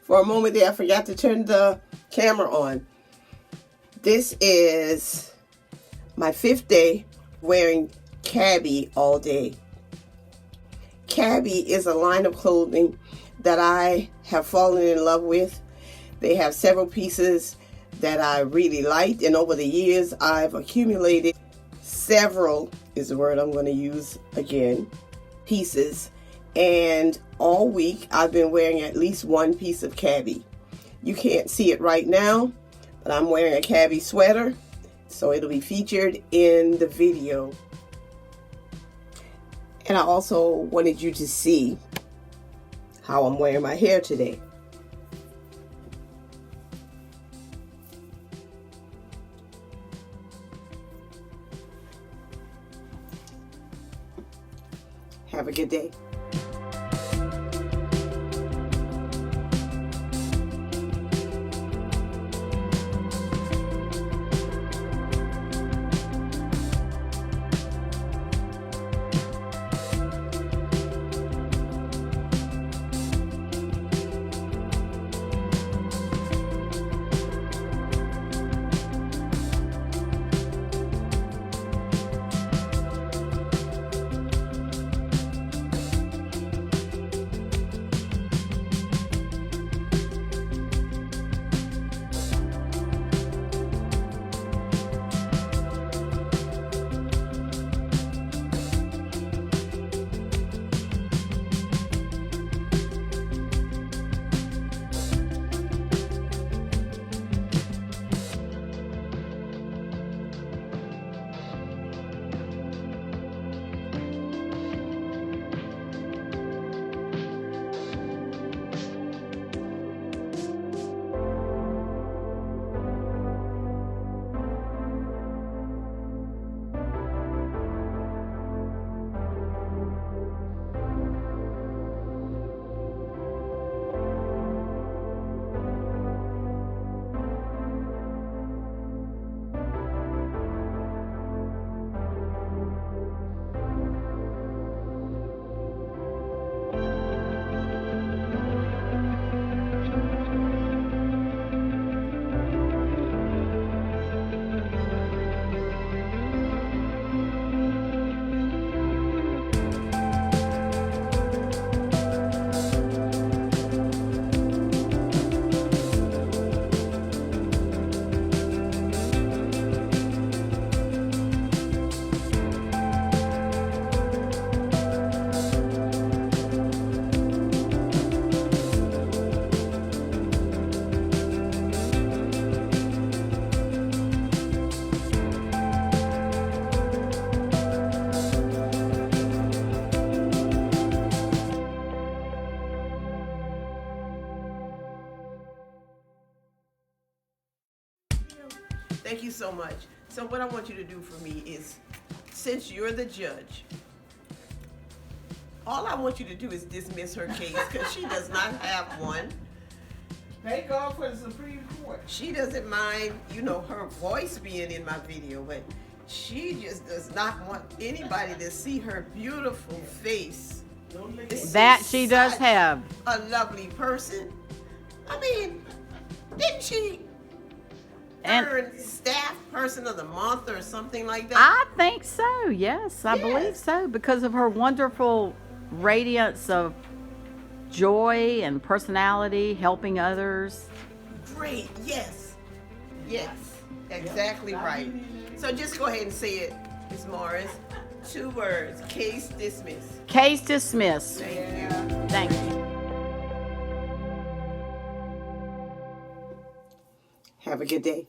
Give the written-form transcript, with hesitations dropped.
For a moment there, I forgot to turn the camera on. This is my 5th day wearing Cabby all day. Cabby is a line of clothing that I have fallen in love with. They have several pieces that I really liked, and over the years I've accumulated several, is the word I'm going to use again, pieces. And all week I've been wearing at least one piece of Cabby. You can't see it right now, but I'm wearing a Cabby sweater, so it'll be featured in the video. And I also wanted you to see how I'm wearing my hair today. Have a good day. Thank you so much. So what I want you to do for me is, since you're the judge, all I want you to do is dismiss her case because she does not have one. Thank God for the Supreme Court. She doesn't mind, you know, her voice being in my video, but she just does not want anybody to see her beautiful face. That she does have. A lovely person. I mean, didn't she earn staff person of the month or something like that? I think so, yes. I believe so, because of her wonderful radiance of joy and personality, helping others. Great, yes. Yes, exactly right. So just go ahead and say it, Ms. Morris. 2 words, case dismissed. Case dismissed. Thank you. Thank you. Have a good day.